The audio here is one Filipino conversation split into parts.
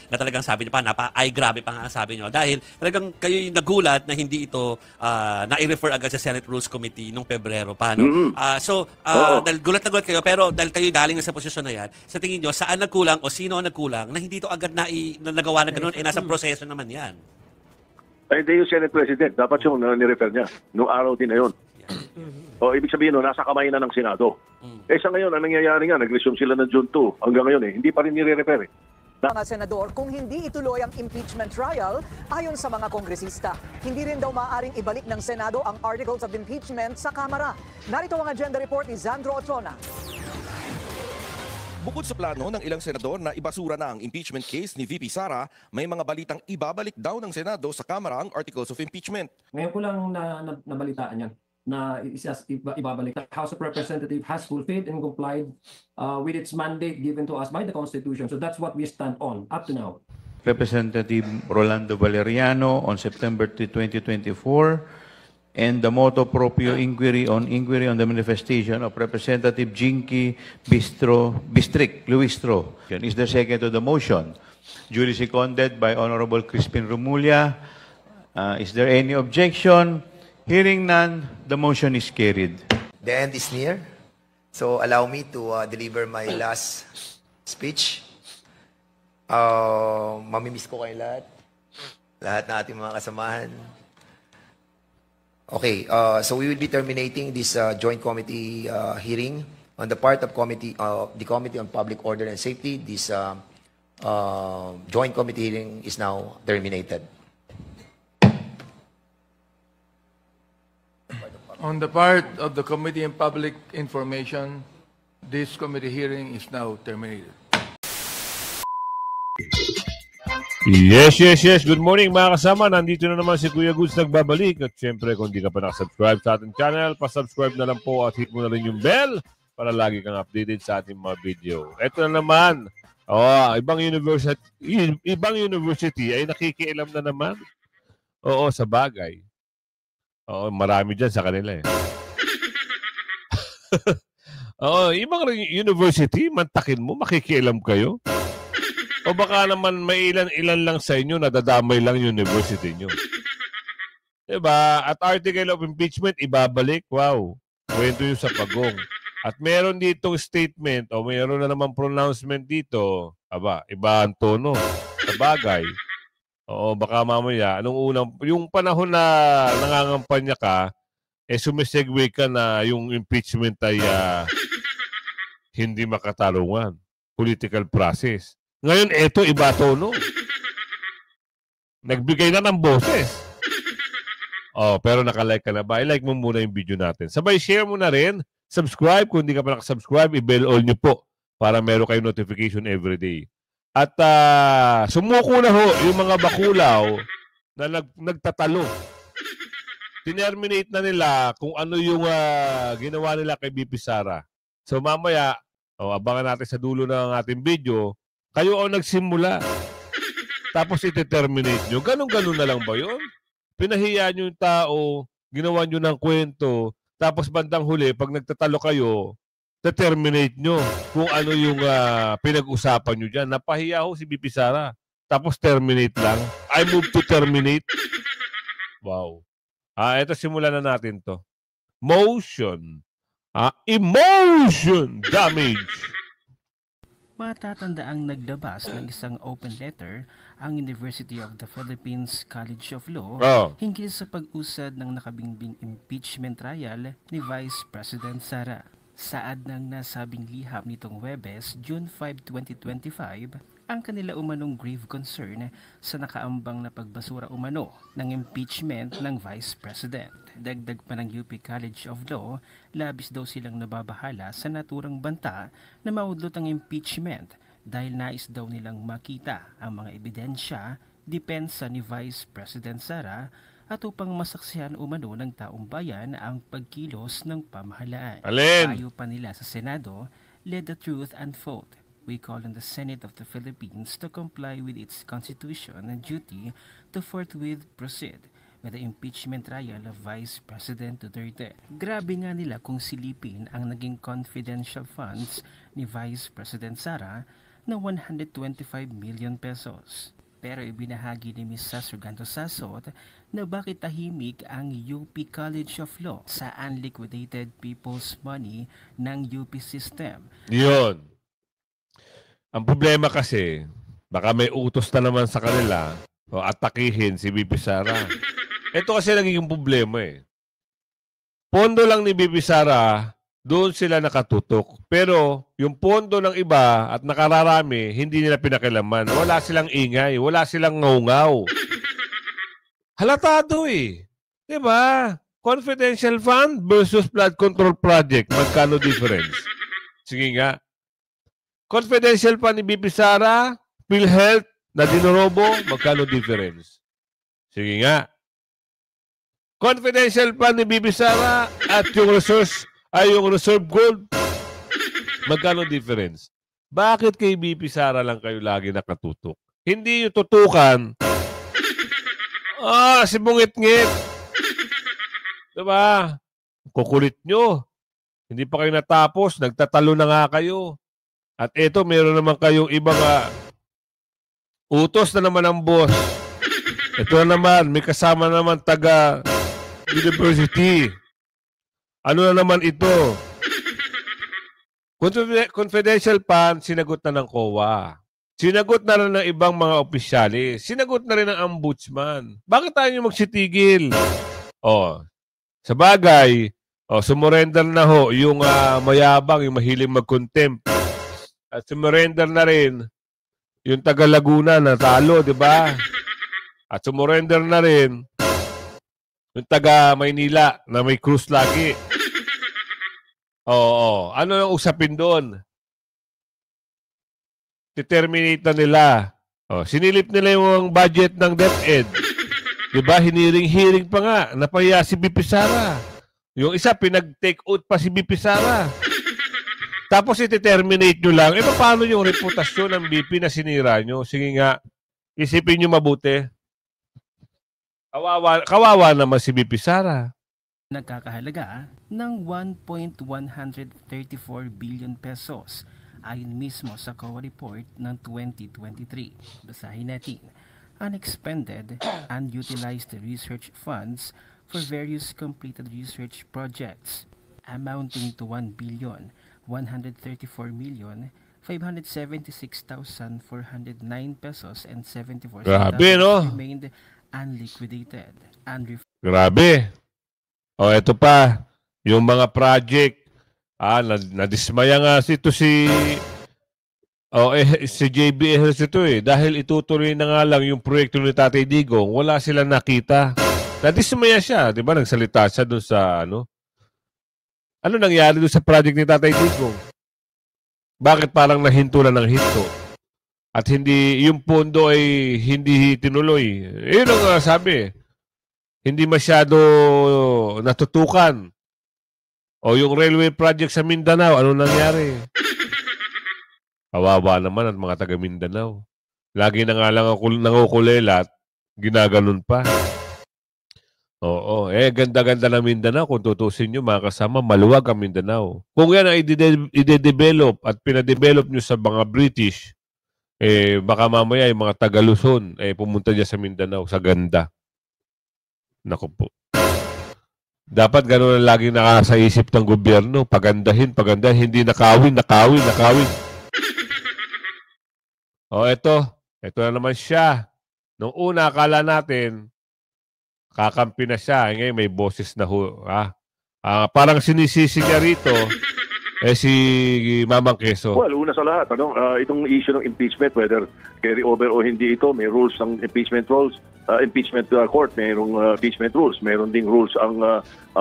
na talagang sabi niyo pa, ay grabe pa nga ang sabi niyo. Dahil talagang kayo yung nagulat na hindi ito na-refer agad sa Senate Rules Committee nung Pebrero pa. No? Oo. Dahil gulat na gulat kayo, pero dahil kayo galing na sa posisyon na yan, sa tingin niyo, saan nagkulang o sino ang nagkulang na hindi ito agad na nagawa na ganoon, nasa proseso naman yan. Ay, hindi yung Senate President. Dapat yung nirefer niya. Noong araw din na yun. O, ibig sabihin, no, nasa kamay na ng Senado. Sa ngayon, ang nangyayari nga, nag-resume sila ng June 2 hanggang ngayon hindi pa rin nire-refer. Mga senador, kung hindi ituloy ang impeachment trial, ayon sa mga kongresista, hindi rin daw maaaring ibalik ng Senado ang articles of impeachment sa Kamara. Narito ang agenda report ni Zandro Otrona. Bukod sa plano ng ilang senador na ibasura na ang impeachment case ni VP Sara, may mga balitang ibabalik daw ng Senado sa Kamara ang articles of impeachment. Ngayon ko lang nabalitaan yan na ibabalik. The House of Representatives has fulfilled and complied with its mandate given to us by the Constitution. So that's what we stand on up to now. Representative Rolando Valeriano on September 2024, and the motu proprio inquiry on the manifestation of Representative Jinky Luistro. Is there second to the motion? Duly seconded by Honorable Crispin Romulia. Is there any objection? Hearing none, the motion is carried. The end is near. So allow me to deliver my last speech. Mamimiss ko kayo lahat. Lahat na ating mga kasamahan. Okay, so we will be terminating this joint committee hearing on the part of the Committee on Public Order and Safety. This joint committee hearing is now terminated. On the part of the Committee on Public Information, this committee hearing is now terminated. Yes. Good morning mga kasama. Nandito na naman si Kuya Goods nagbabalik. At syempre, kung di ka pa nakasubscribe sa ating channel, pasubscribe na lang po at hit mo na rin yung bell para lagi kang updated sa ating mga video. Ito na naman. Ibang university ay nakikialam na naman. Oo, sa bagay. Oo, marami dyan sa kanila eh. Oo, ibang university, mantakin mo, makikialam kayo. O baka naman may ilan lang sa inyo nadadamay lang university nyo. Diba? At article of impeachment, ibabalik. Wow. Kwento yung sa pagong. At meron ditong statement o meron na naman pronouncement dito. Aba, iba ang tono. Sa bagay. Oo, baka mamaya, yung panahon na nangangampanya ka, sumisegue ka na yung impeachment ay hindi makatarungan. Political process. Ngayon, eto, iba tono. Nagbigay na ng boses. Pero nakalike ka na ba? I-like mo muna yung video natin. Sabay, share mo na rin. Subscribe. Kung hindi ka pa nakasubscribe, i-bell all nyo po para meron kayong notification everyday. At sumuko na ho yung mga bakulaw na nagtatalo. Tinerminate na nila kung ano yung ginawa nila kay BP Sara. So mamaya, abangan natin sa dulo ng ating video. Kayo ang nagsimula. Tapos ite-terminate nyo. Ganun-ganun na lang ba yun? Pinahiya nyo yung tao, ginawa nyo ng kwento, tapos bandang huli, pag nagtatalo kayo, te-terminate nyo kung ano yung pinag-usapan nyo dyan. Napahiya ho si BP Sara. Tapos terminate lang. I move to terminate. Wow. Ito simulan na natin to. Motion. Emotion damage. Matatandaang naglabas ng isang open letter ang University of the Philippines College of Law hinggil sa pag-usad ng nakabingbing impeachment trial ni Vice President Sara. Saad ng nasabing liham nitong Huwebes, June 5, 2025, ang kanila umanong grave concern sa nakaambang na pagbasura umano ng impeachment ng Vice President. Dagdag pa ng UP College of Law, labis daw silang nababahala sa naturang banta na maudlot ang impeachment dahil nais daw nilang makita ang mga ebidensya, depensa ni Vice President Sara at upang masaksihan umano ng taong bayan ang pagkilos ng pamahalaan. Payo pa nila sa Senado, let the truth unfold. We call on the Senate of the Philippines to comply with its constitution and duty to forthwith proceed with the impeachment trial of Vice President Duterte. Grabe nga nila kung silipin ang naging confidential funds ni Vice President Sara na 125 million pesos. Pero ibinahagi ni Ms. Surganto Sasot na bakit tahimik ang UP College of Law sa unliquidated people's money ng UP system. Yun. Ang problema kasi, baka may utos na naman sa kanila o atakihin si VP Sara. Ito kasi naging problema eh. Pondo lang ni VP Sara, doon sila nakatutok. Pero yung pondo ng iba at nakararami, hindi nila pinakilaman. Wala silang ingay, wala silang ngaw-ngaw. Halatado eh. Diba? Confidential fund versus flood control project. Magkano difference? Sige nga. Confidential fund ni VP Sara, PhilHealth na dinorobo, magkano difference? Sige nga. Confidential fund ni VP Sara at yung resource ay yung reserve gold, magkano difference? Bakit kay VP Sara lang kayo lagi nakatutok? Hindi yung tutukan, si bungit-ngit. Diba? Kukulit nyo. Hindi pa kayo natapos, nagtatalo na nga kayo. At eto, meron naman kayong ibang utos na naman ang boss. Ito na naman, may kasama naman taga university. Ano na naman ito? Confidential fund, sinagot na ng COA. Sinagot na rin ng ibang mga opisyalis. Sinagot na rin ng ombudsman. Bakit tayo nyo magsitigil? Sa bagay, sumurrender na ho yung mayabang, yung mahiling mag-contempt. At sumurrender na rin yung taga Laguna na talo, di ba? At sumurrender na rin yung taga Maynila na may cruise lagi. Ano yung usapin doon? Determinate na nila. Sinilip nila yung budget ng DepEd. Diba? Hiniring-hiring pa nga. Napahiya si VP Sara. Yung isa, pinag-take out pa si VP Sara. Tapos iti-terminate nyo lang. Paano yung reputasyon ng VP na sinira nyo? Sige nga, isipin nyo mabuti. Kawawa naman si VP Sara. Nagkakahalaga ng 1.134 billion pesos ayon mismo sa COA report ng 2023. Basahin natin. Unexpended, unutilized research funds for various completed research projects amounting to 1,134,576,409 pesos and 74 Grabe, no? remained unliquidated. Grabe. Ito pa, yung mga project, nadismaya nga si JB Ejercito dahil itutuloy na nga lang yung proyekto ni Tatay Digong, wala silang nakita. Nadismaya siya, di ba? Nagsalita siya doon sa ano nangyari doon sa project ni Tatay Digong? Bakit parang nahinto lang ng hinto? At hindi, yung pondo ay hindi tinuloy. Yun ang sabi. Hindi masyado natutukan. Yung railway project sa Mindanao, ano nangyari? Kawawa naman at mga taga Mindanao. Lagi na nga lang ako nangukulela at ginaganon pa. Ganda-ganda na Mindanao. Kung tutusin nyo, mga kasama, maluwag ang Mindanao. Kung yan ay i-develop at pinadevelop nyo sa mga British, baka mamaya yung mga taga Luzon, pumunta dyan sa Mindanao, sa ganda. Naku po. Dapat gano'n ang laging nakasa isip ng gobyerno. Pagandahin, hindi nakawin. Ito na naman siya. Nung una, akala natin, kakampi na siya. Ngayon, may boses na ho. Parang sinisisi niya rito, si Mamang Quezon. Well, una sa lahat, itong issue ng impeachment, whether carry over o hindi ito, may rules ng impeachment rules. Impeachment court, mayroong impeachment rules. Mayroon ding rules ang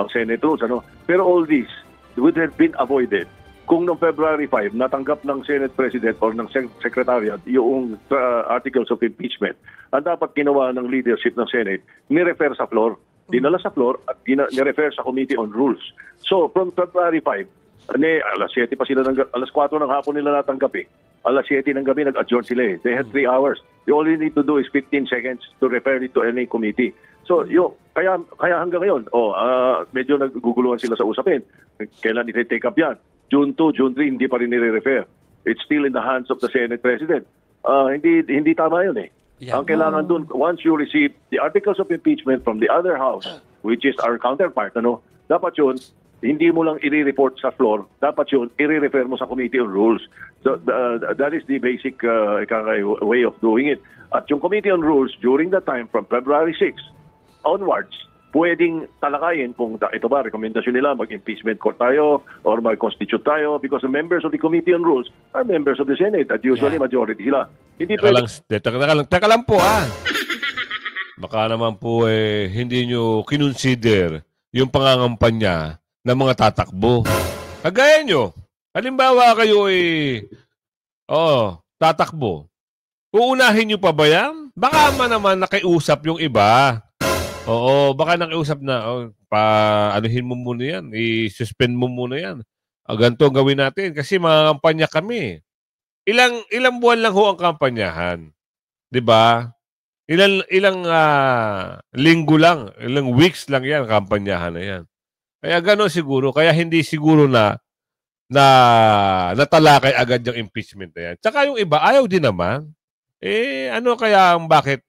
Senate rules. Pero all this would have been avoided kung noong February 5, natanggap ng Senate President or ng Secretariat yung articles of impeachment. Ang dapat ginawa ng leadership ng Senate, ni-refer sa floor. Dinala sa floor at ni-refer sa Committee on Rules. So, from February 5, alas 7 pa sila, alas 4 ng hapon nila natanggap Alas 7 ng gabi, nag-adjourn sila They had 3 hours. All you need to do is 15 seconds to refer it to any committee. So, kaya hanggang ngayon, medyo naguguluhan sila sa usapin. Kailan i-take up yan? June 2, June 3, hindi pa rin nire-refer. it's still in the hands of the Senate President. Hindi tama yun eh. Yeah. Ang kailangan dun, once you receive the articles of impeachment from the other house, which is our counterpart, dapat yun, hindi mo lang i-report sa floor, dapat yun, i-refer mo sa Committee on Rules. So, that is the basic way of doing it. At yung Committee on Rules, during that time, from February 6 onwards, pwedeng talakayin kung ito ba, rekomendasyon nila, mag-impeachment court tayo or mag-constitute tayo because the members of the Committee on Rules are members of the Senate at usually majority sila. Hindi Teka lang po Baka naman po hindi nyo kinonsider yung pangangampanya ng mga tatakbo. Kagaya nyo, halimbawa kayo tatakbo. Uunahin nyo pa ba yan? Baka naman nakiusap yung iba. Oo, baka nakiusap na, anuhin mo muna yan, i-suspend mo muna yan. Ganito ang gawin natin kasi mga kampanya kami. Ilang buwan lang ho ang kampanyahan. 'Di ba? Ilang linggo lang, ilang weeks lang yan, kampanyahan na yan. Kaya gano'n siguro, kaya hindi siguro na natalakay agad yung impeachment na yan. Tsaka yung iba, ayaw din naman. Ano kaya ang bakit?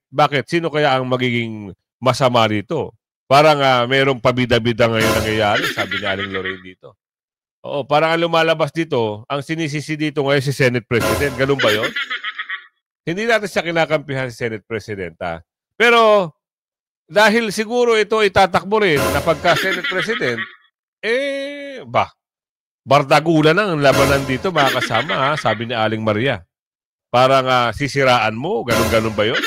Sino kaya ang magiging masama dito? Parang merong pabida-bida ngayon nangyayari, sabi ni Aling Lorraine dito. Oo, parang ang lumalabas dito, ang sinisisi dito ngayon si Senate President. Ganun ba yun? Hindi natin siya kinakampihan si Senate President. Pero dahil siguro ito itatakbo rin na pagka-Senate President, bardagulan ang labanan dito mga kasama, sabi ni Aling Maria. Parang sisiraan mo, ganun ba yun?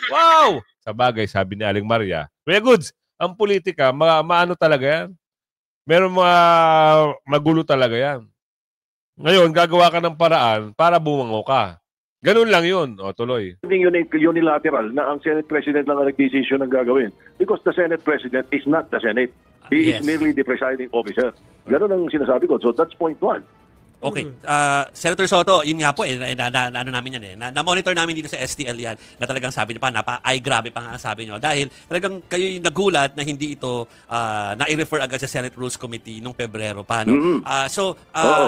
Wow! Sa bagay, sabi ni Aling Maria. May goods, ang politika, maano talaga yan. Meron mga magulo talaga yan. Ngayon, gagawa ka ng paraan para bumango ka. Ganun lang yun. O, tuloy. Hindi unilateral na ang Senate President lang ang nag-decision ng gagawin. Because the Senate President is not the Senate. He is merely the presiding officer. Ganun ang sinasabi ko. So that's point one. Okay. Senator Soto, yun nga po ano namin yan na-monitor namin dito sa STL yan na talagang sabi niyo pa, grabe pa nga sabi niyo. Dahil talagang kayo yung nagulat na hindi ito na-refer agad sa Senate Rules Committee nung Pebrero pa. No?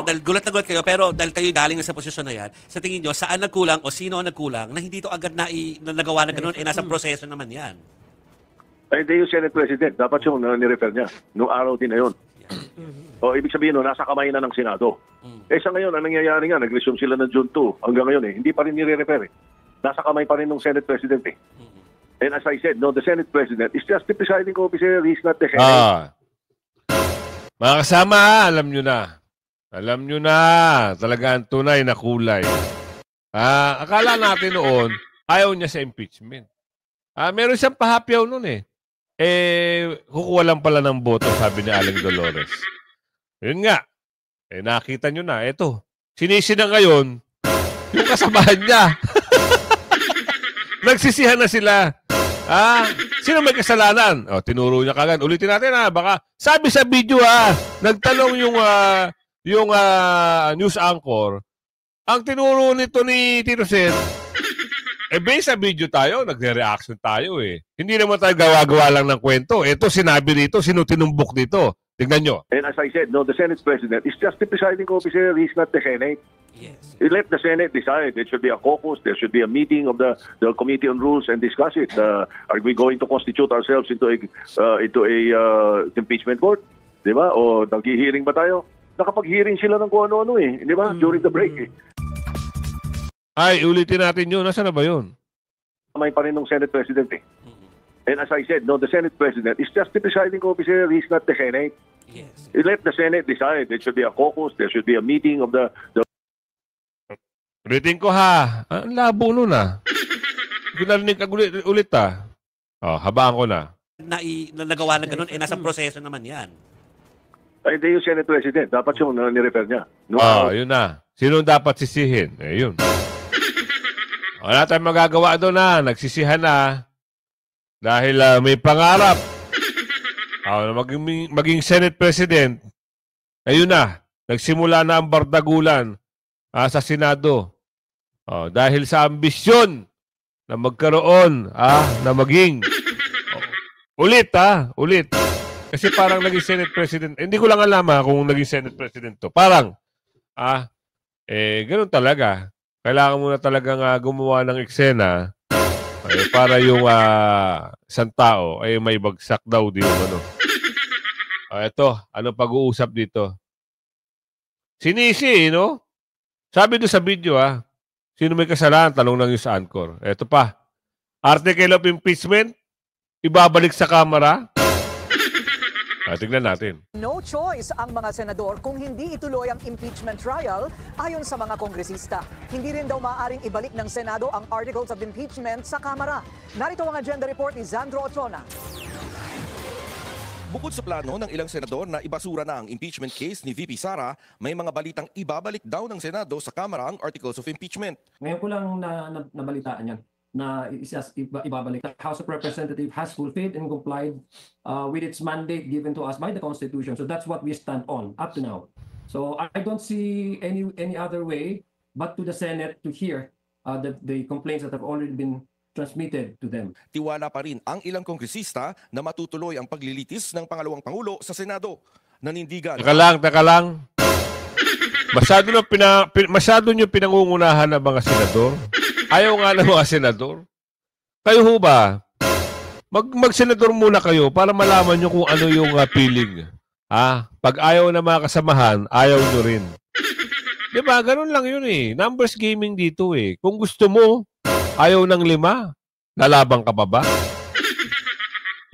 Dahil gulat na gulat kayo, pero dahil kayo galing na sa posisyon na yan, sa tingin niyo, saan nagkulang o sino ang nagkulang na hindi ito agad na nagawa na ganoon, nasa proseso naman yan? Hindi yung Senate President. Dapat yung ni-refer niya. Nung araw din na yun. Ibig sabihin, nasa kamay na ng Senado. Sa ngayon, ang nangyayari nga, nag-resume sila ng June 2. Hanggang ngayon, hindi pa rin nire-refer. Nasa kamay pa rin ng Senate President. And as I said, the Senate President is just the presiding officer. He's not the Senate. Mga kasama, alam nyo na. Alam nyo na. Talaga ang tunay na kulay. Akala natin noon, ayaw niya sa impeachment. Meron siyang pahapyaw noon kukuha lang pala ng boto, sabi ni Aling Dolores. Yun nga. Nakita nyo na. Eto, sinisi na ngayon yung kasamahan niya. Nagsisihan na sila. Sino may kasalanan? Tinuro niya kagad. Ulitin natin baka sabi sa video nagtanong yung news anchor. Ang tinuro nito ni Tito Sen, based sa video tayo, nagre-reaction tayo Hindi naman tayo gawa-gawa lang ng kwento. Ito, sinabi dito, sino tinumbok dito. Tingnan nyo. And as I said, the Senate President is just the presiding officer. He's not the Senate. Yes. Let the Senate decide. There should be a caucus. There should be a meeting of the Committee on Rules and discuss it. Are we going to constitute ourselves into a impeachment court? Di ba? O nag-hearing ba tayo? Nakapag-hearing sila ng kung ano-ano Di ba? During the break Ay, ulitin natin yun. Nasaan na ba yun? May pa rin ng Senate President And as I said, the Senate President is just the presiding officer. He's not the Senate. Yes. Let the Senate decide. There should be a caucus. There should be a meeting of the Ulitin ko Ang labo nun Ginarinig ka ulit habaan ko na. Nagawa na ganoon, nasa proseso naman yan. Hindi yung Senate President. Dapat yung ni-refer niya. Yun na. Sino dapat sisihin? Yun. Wala tayong magagawa doon nagsisihan na. Dahil may pangarap. Maging Senate President. Ayun na. Nagsimula na ang bardagulan sa Senado. Dahil sa ambisyon na magkaroon na maging ulit. Kasi parang naging Senate President. Hindi ko lang alam kung naging Senate President to. Parang Ganun talaga. Kailangan mo na talagang gumawa ng eksena para yung isang tao ay may bagsak daw di ano. Ito, ano pag-uusap dito? Sinisi, no? Sabi doon sa video, sino may kasalanan? Tanong lang yung sa Anchor. Ito pa, article of impeachment, ibabalik sa Kamara. Tignan natin. No choice ang mga senador kung hindi ituloy ang impeachment trial ayon sa mga kongresista. Hindi rin daw maaaring ibalik ng Senado ang articles of impeachment sa Kamara. Narito ang agenda report ni Zandro Otrona. Bukod sa plano ng ilang senador na ibasura na ang impeachment case ni VP Sara, may mga balitang ibabalik daw ng Senado sa Kamara ang articles of impeachment. Ngayon ko lang nabalitaan yan na ibabalik. The House of Representatives has fulfilled and complied with its mandate given to us by the Constitution. So that's what we stand on up to now. So I don't see any other way but to the Senate to hear the complaints that have already been transmitted to them. Tiwala pa rin ang ilang kongresista na matutuloy ang paglilitis ng pangalawang Pangulo sa Senado. Nanindigan. Teka lang. Masyado nyo pinangungunahan ng mga senador. Ayaw nga ng mga senador. Kayo ho ba? Mag-senador muna kayo para malaman nyo kung ano yung feeling. Pag ayaw na mga kasamahan, ayaw nyo rin. Diba? Ganun lang yun eh. Numbers gaming dito eh. Kung gusto mo, ayaw ng 5, lalabang ka pa ba?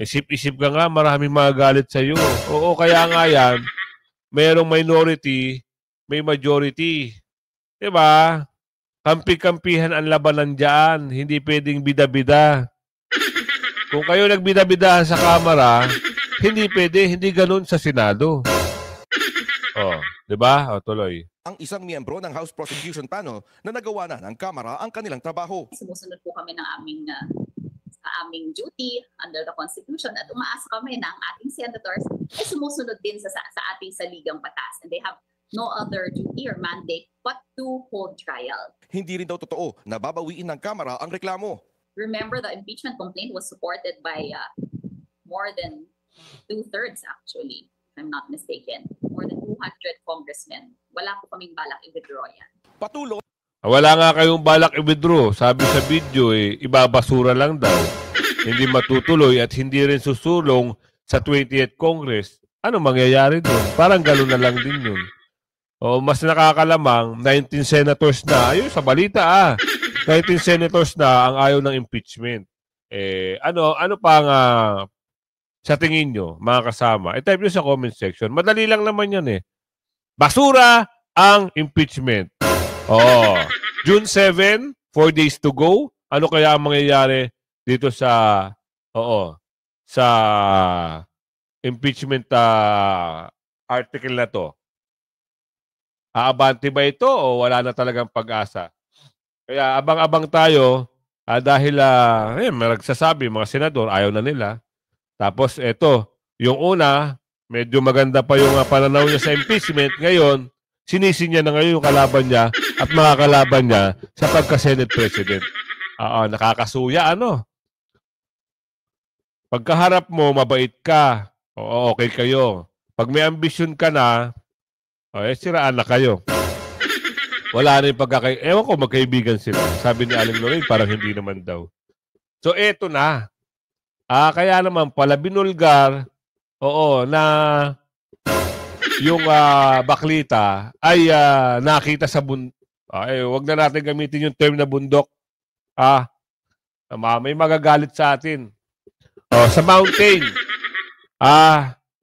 Isip-isip ka nga, maraming magagalit sa'yo. Oo, kaya nga yan, mayroong minority, may majority. Diba? Kampi-kampihan ang labanan dyan. Hindi pwedeng bida-bida. Kung kayo nagbida-bidahan sa Kamara, hindi pwede, hindi ganun sa Senado. Diba? Tuloy. Ang isang miyembro ng House Prosecution Panel na nagawa na ng Kamara ang kanilang trabaho. Sumusunod po kami ng aming duty under the Constitution at umaasa kami na ang ating senators ay sumusunod din sa ating saligang batas. And they have no other duty or mandate but to hold trial. Hindi rin daw totoo na babawiin ng Kamara ang reklamo. Remember, the impeachment complaint was supported by more than 2/3 actually, if I'm not mistaken. More than 200 congressmen. Wala po kaming balak i-withdraw yan. Patuloy. Wala nga kayong balak i-withdraw. Sabi sa video, ibabasura lang daw. Hindi matutuloy at hindi rin susulong sa 28th Congress. Ano mangyayari doon? Parang gano'n na lang din yun. Mas nakakalamang, 19 senators na. Ayun, sa balita 19 senators na ang ayaw ng impeachment. Ano pang sa tingin nyo, mga kasama? Type nyo sa comment section. Madali lang naman yan Basura ang impeachment. June 7, 4 days to go. Ano kaya ang mangyayari dito sa impeachment article na to? Aabante ba ito o wala na talagang pag-asa? Kaya abang-abang tayo dahil may nagsasabi, mga senador, ayaw na nila. Tapos ito, yung una, medyo maganda pa yung pananaw niya sa impeachment. Ngayon, sinisi niya na ngayon yung kalaban niya at mga kalaban niya sa pagka-Senate President. Nakakasuya, Pagkaharap mo, mabait ka. Okay kayo. Pag may ambisyon ka na, siraan na kayo. Wala na yung ewan ko, magkaibigan sila. Sabi ni Aling Lorraine, parang hindi naman daw. So, eto na. Kaya naman pala binulgar, na yung baklita ay nakita sa bundok. Wag na natin gamitin yung term na bundok. May magagalit sa atin. Sa mountain.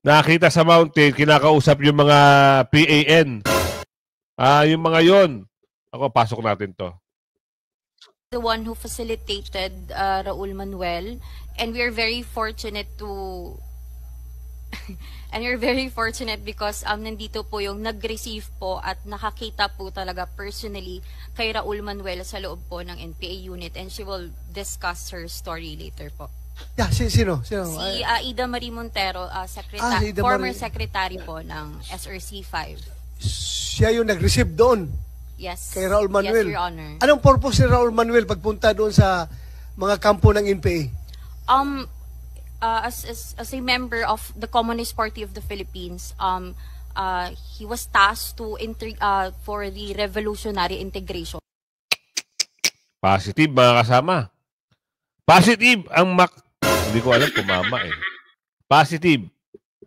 Nakita sa mountain, kinakausap yung mga PAN. Yung mga yon. Pasok natin to. The one who facilitated Raul Manuel, and we are very fortunate because nandito po yung nag-receive po at nakakita po talaga personally kay Raul Manuel sa loob po ng NPA unit, and she will discuss her story later po. Yeah, sino? Si Ida Marie Montero, former secretary po ng SRC 5. Siya yung nag-receive doon. Yes. Kay Raul Manuel. Yes, Your Honor. Anong purpose ni Raul Manuel pagpunta doon sa mga kampo ng NPA? As a member of the Communist Party of the Philippines, he was tasked to for the revolutionary integration. Positive, mga kasama. Positive ang hindi ko alam kung mama eh. Positive.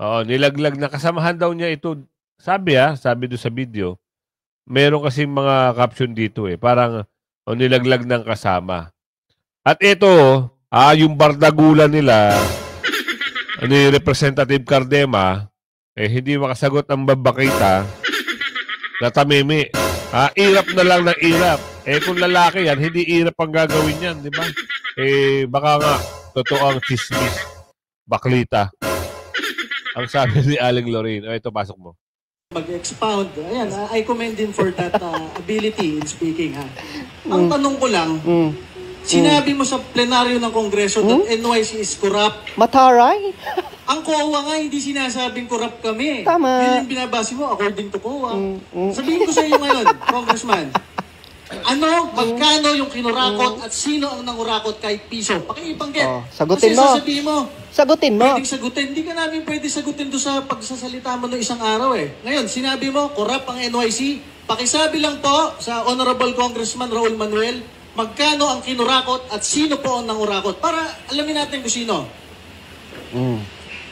Oo, nilaglag na kasamahan daw niya ito. Sabi doon sa video, meron kasing mga caption dito eh. Parang nilaglag ng kasama. At ito, yung bardagulan nila, ni Representative Cardema, hindi makasagot ang babakita na tamimi. Irap na lang ng irap. Kung lalaki yan, hindi irap ang gagawin yan, di ba? Baka nga, totoo ang chismis. Baklita. Ang sabi ni Aling Lorraine. Ito, pasok mo. Mag-expound. Ayan, I commend him for that ability in speaking. Ang tanong ko lang, sinabi mo sa plenaryo ng Kongreso that NYC is corrupt. Mataray? Ang COA nga, hindi sinasabing corrupt kami. Tama. Yun yung binabase mo according to COA. Sabihin ko sa iyo ngayon, Congressman, magkano yung kinurakot at sino ang nangurakot kahit piso? Pakiibanggit. Sagutin Kasi mo. sasabihin mo. Sagutin mo. Pwedeng sagutin. Hindi ka namin pwede sagutin doon sa pagsasalita mo noong isang araw eh. Ngayon, sinabi mo, corrupt ang NYC. Pakisabi lang po sa Honorable Congressman Raul Manuel, magkano ang kinurakot at sino po ang nangurakot? Para alamin natin kung sino.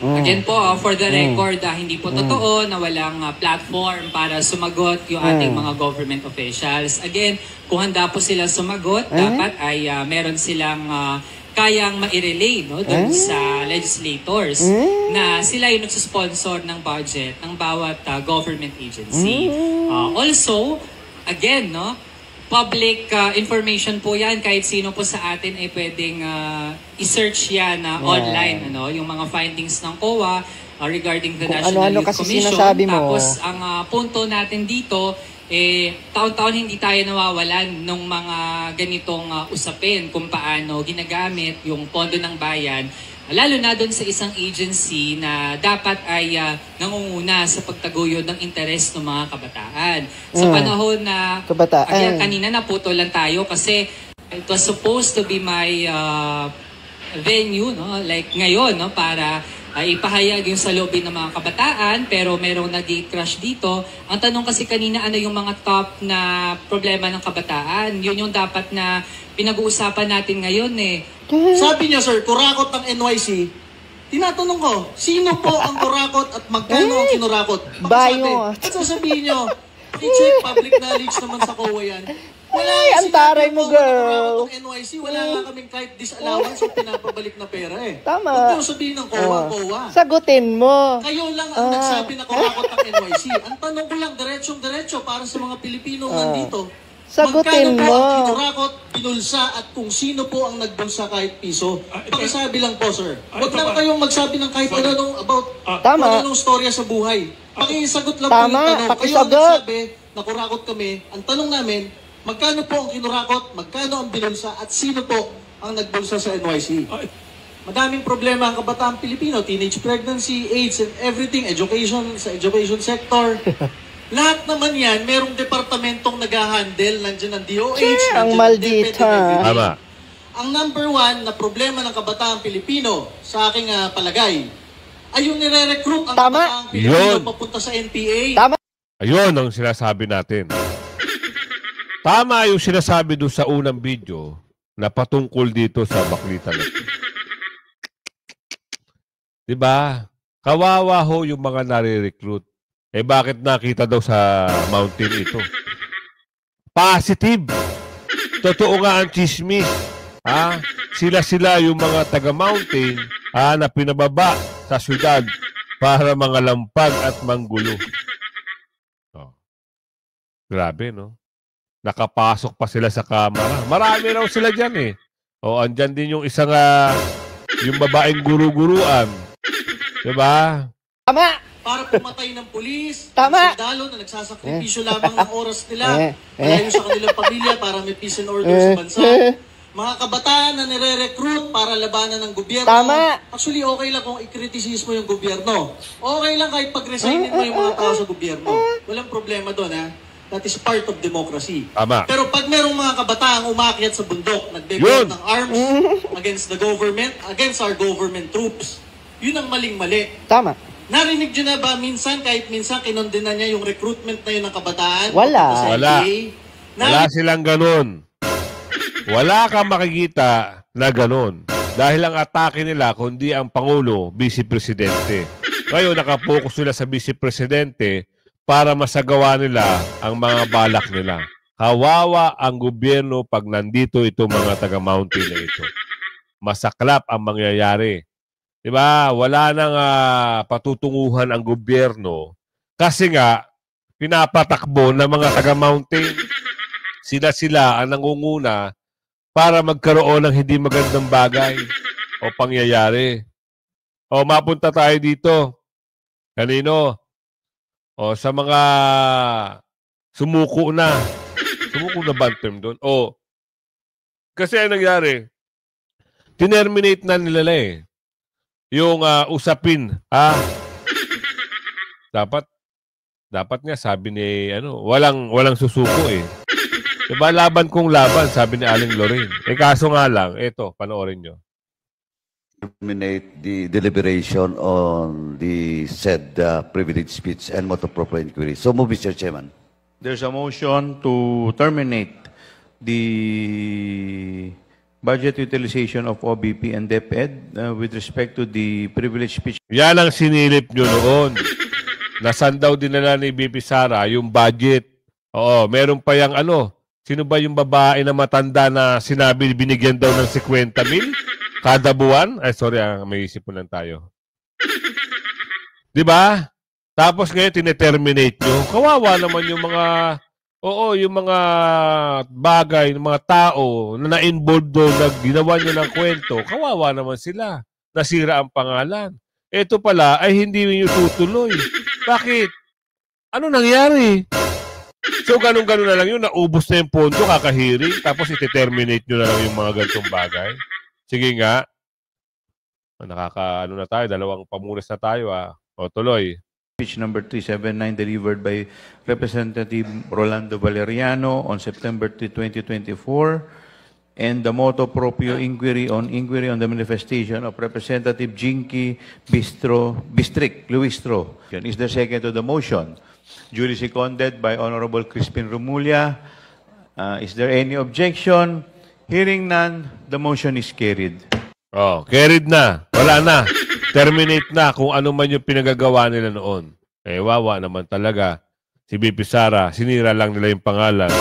Again po, for the record, hindi po totoo na walang platform para sumagot yung ating mga government officials. Again, kung handa po sila sumagot, dapat ay meron silang kayang ma-relay doon sa legislators na sila yung nagsusponsor ng budget ng bawat government agency. Also, again, public information po yan. Kahit sino po sa atin ay pwedeng i-search yan online. Yung mga findings ng COA regarding the National Youth Commission. Tapos ang punto natin dito, taon-taon hindi tayo nawawalan ng mga ganitong usapin kung paano ginagamit yung pondo ng bayan. Lalo na doon sa isang agency na dapat ay nangunguna sa pagtaguyod ng interes ng mga kabataan. Sa panahon na kanina naputulan tayo kasi it was supposed to be my venue, like ngayon, para ipahayag yung salubin ng mga kabataan, pero merong nag-gate crash dito. Ang tanong kasi kanina, ano yung mga top na problema ng kabataan? Yun yung dapat na pinag-uusapan natin ngayon eh. Sabi niya, sir, kurakot ng NYC. Tinatanong ko, sino po ang kurakot at magkano ang kinurakot? Bayo. At sasabihin niyo, i-check public knowledge naman sa COA yan. Ay, ang taray mo, girl. Ng NYC, wala nga kaming kahit disallowance o pinapabalik na pera eh. Tama. Huwag mo sabihin ng COA. Sagutin mo. Kayo lang ang nagsabi na kurakot ng NYC. Ang tanong ko lang, diretsong-diretso para sa mga Pilipino nandito. Sagutin mo. Magkano po ang kinurakot, pinulsa at kung sino po ang nagbulsa kahit piso? Pakisabi lang po, sir. Huwag lang kayong magsabi ng kahit ano about kung anong storya sa buhay. Pakisagot lang po yung tanong. Kayo ang nagsabi na kurakot kami. Ang tanong namin, magkano po ang kinurakot, magkano ang binulsa at sino po ang nagbulsa sa NYC? Madaming problema ang kabataang Pilipino, teenage pregnancy, AIDS and everything, education, sa education sector. Lahat naman yan, merong departamentong nag-handle, nandiyan ang DOH, ang maldita. Ang number one na problema ng kabataang Pilipino, sa aking palagay, ay yung nire-recruit ang kabataang Pilipino papunta sa NPA. Ayun ang sinasabi natin. Tama yung sinasabi doon sa unang video na patungkol dito sa Baklita. Diba? Kawawa ho yung mga nare-recruit. Bakit nakita daw sa mountain ito? Positive. Totoo nga ang chismis. Sila-sila yung mga taga-mountain na pinababa sa syudad para mga lampag at manggulo. Grabe, no? Nakapasok pa sila sa kamera. Marami raw sila dyan eh. Andyan din yung isang yung babaeng guru-guruan. Diba? Tama! Para pumatay ng pulis, tama, sundalo na nagsasakripisyo lamang ng oras nila, malayo sa kanilang pamilya para may peace and order sa bansa. Mga kabataan na nire-recruit para labanan ng gobyerno. Tama. Actually, okay lang kung i-criticize mo yung gobyerno. Okay lang kahit pag-resignin mo yung mga tao sa gobyerno. Walang problema doon, That is part of democracy. Tama. Pero pag merong mga kabataang umakyat sa bundok, nagbe-build ng arms against the government, against our government troops, yun ang maling-mali. Tama. Narinig nyo na ba minsan, kahit minsan kinondena niya yung recruitment na yun ng kabataan? Wala. Sa Wala. LGA? Wala silang ganun. Wala kang makikita na ganun. Dahil ang atake nila, kundi ang Pangulo, Vice Presidente. Ngayon, nakapokus sila sa Vice Presidente para masagawa nila ang mga balak nila. Kawawa ang gobyerno pag nandito itong mga taga-mountain na ito. Masaklap ang mangyayari. Diba? Wala nang patutunguhan ang gobyerno kasi nga pinapatakbo ng mga taga-mountain. Sila ang nangunguna para magkaroon ng hindi magandang bagay o pangyayari. O mapunta tayo dito. Kanino? O sa mga sumuko na. Sumuko na ba ang term doon? O kasi ang nangyari, tinerminate na nila eh. Yung usapin, dapat nga sabi ni walang susuko eh. Diba laban kong laban, sabi ni Aling Lorraine. Kaso nga lang, eto, panoorin nyo. Terminate the deliberation on the said privilege speech and motu proprio inquiry. So move, Mr. Chairman. There's a motion to terminate the budget utilization of OBP and DepEd with respect to the privilege speech. Yan ang sinilip nyo noon. Nasan daw dinala ni BP Sara yung budget. Oo, meron pa yung sino ba yung babae na matanda na sinabi binigyan daw ng 50 mil kada buwan? Ay, sorry, may isip mo lang tayo. Diba? Tapos ngayon, tineterminate nyo. Kawawa naman yung mga bagay, ng mga tao na na-involved doon, na ginawa nyo ng kwento. Kawawa naman sila. Nasira ang pangalan. Ito pala ay hindi nyo tutuloy. Bakit? Ano nangyari? So, ganun-ganun na lang yun. Naubos na yung pondo, kakahiring, tapos iti-terminate nyo na lang yung mga ganitong bagay. Sige nga. Na tayo, dalawang pamunas na tayo O, tuloy. Speech number 379 delivered by Representative Rolando Valeriano on September 3, 2024, and the motu proprio inquiry on the manifestation of Representative Jinky Bistric Luistro. Is there second to the motion? Duly seconded by Honorable Crispin Romulia. Is there any objection? Hearing none, the motion is carried. Oh, carried na. Wala na. Terminate na kung ano man yung pinagagawa nila noon. Wawa naman talaga. Si BP Sara, sinira lang nila yung pangalan.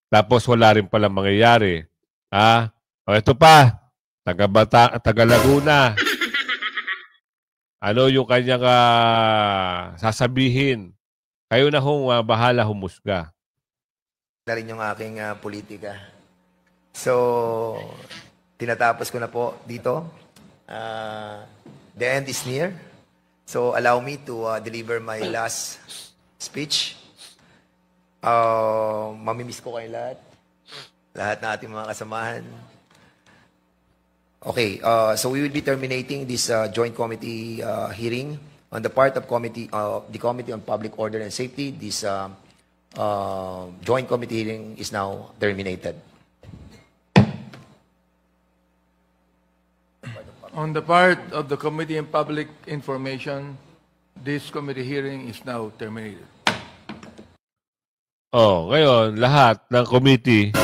Tapos wala rin pala mangyayari. O ito pa, taga Laguna. Ano yung kanyang sasabihin? Kayo na bahala humusga. Na rin yung aking politika. So, tinatapos ko na po dito. The end is near. So, allow me to deliver my last speech. Mamimiss ko kayo lahat. Lahat na ating mga kasamahan. Okay, so we will be terminating this joint committee hearing on the part of the Committee on Public Order and Safety. This joint committee hearing is now terminated. On the part of the Committee on Public Information, this committee hearing is now terminated. Ngayon, lahat ng committee,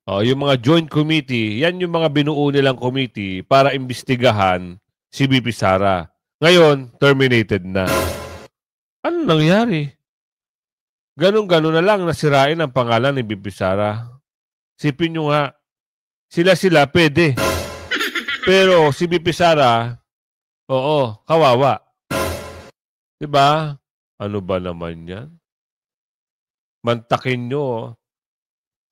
yung mga joint committee, yan yung mga binuo nilang committee para imbestigahan si BP Sara. Ngayon, terminated na. Ano nangyari? Ganun-ganun na lang nasirain ang pangalan ni BP Sara. Sipin nyo nga, sila pwede. Pero si BP Sara, kawawa. Diba? Ano ba naman yan? Mantakin nyo.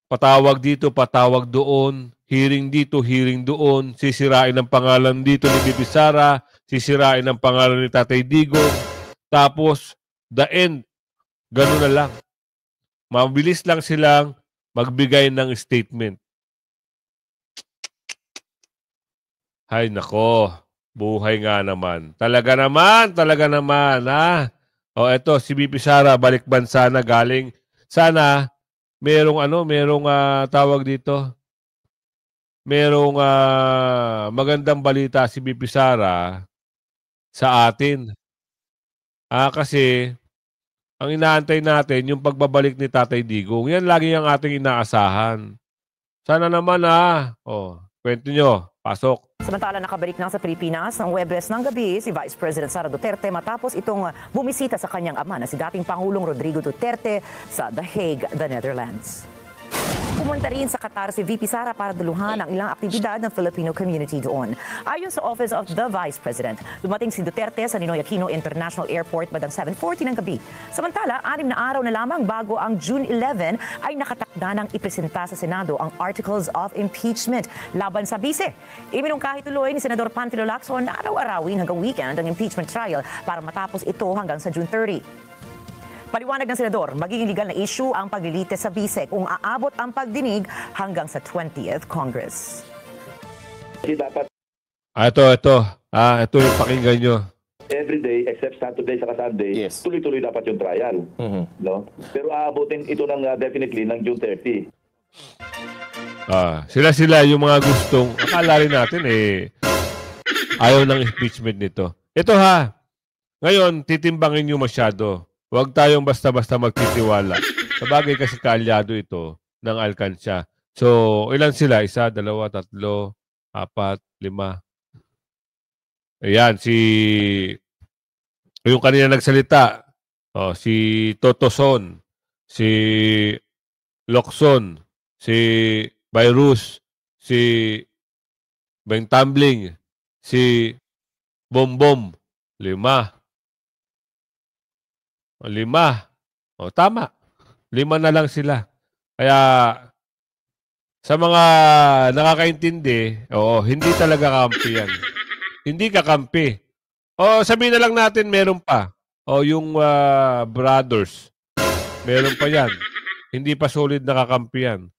Patawag dito, patawag doon. Hearing dito, hearing doon. Sisirain ang pangalan dito ni BP Sara. Sisirain ang pangalan ni Tatay Digong. Tapos, the end. Ganun na lang. Mabilis lang silang magbigay ng statement. Hay nako, buhay nga naman. Talaga naman, ha? Eto, si BP Sara, balik bansa na galing. Sana, merong tawag dito. Merong magandang balita si BP Sara sa atin. Kasi ang inaantay natin yung pagbabalik ni Tatay Digong. Yan lagi ang ating inaasahan. Sana naman kwento nyo. Pasok. Samantala, nakabalik na sa Pilipinas ng Huwebes ng gabi si Vice President Sara Duterte matapos itong bumisita sa kanyang ama na si dating Pangulong Rodrigo Duterte sa The Hague, the Netherlands. Pumunta rin sa Qatar si VP Sara para duluhan ang ilang aktibidad ng Filipino community doon. Ayon sa Office of the Vice President, dumating si Duterte sa Ninoy Aquino International Airport bandang 7:40 ng gabi. Samantala, 6 na araw na lamang bago ang June 11 ay nakatakda ng ipresenta sa Senado ang Articles of Impeachment laban sa bise. Iminungkahi tuloy ni Senador Panfilo Lacson na araw-arawin hanggang weekend ang impeachment trial para matapos ito hanggang sa June 30. Paliwanag ng Senador, magiging legal na issue ang paglilitis sa bise kung aabot ang pagdinig hanggang sa 20th Congress. Ito yung pakinggan nyo. Every day except Saturday saka Sunday, tuloy-tuloy dapat yung trial. No? Pero aabotin ito ng definitely ng June 30. Sila yung mga gustong, akala rin natin ayaw ng impeachment nito. Ito ngayon titimbangin nyo masyado. Huwag tayong basta-basta magtitiwala. Sabagay kasi kaalyado ito ng alkansya. So, ilan sila? 1, 2, 3, 4, 5. Ayan, yung kanina nagsalita, si Totoson, si Locson, si Virus, si Beng Tumbling, si Bombom, 5. 5. Tama. 5 na lang sila. Kaya, sa mga nakakaintindi, hindi talaga kampi yan. Hindi kakampi. Sabihin na lang natin, meron pa. Yung brothers. Meron pa yan. Hindi pa solid na kakampi yan.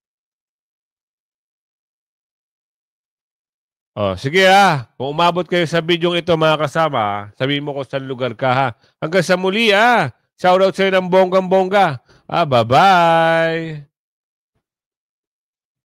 Sige kung umabot kayo sa bidyong ito mga kasama, sabihin mo kung saan lugar ka Hanggang sa muli Shoutout sa'yo ng bonggang-bongga. Bye-bye!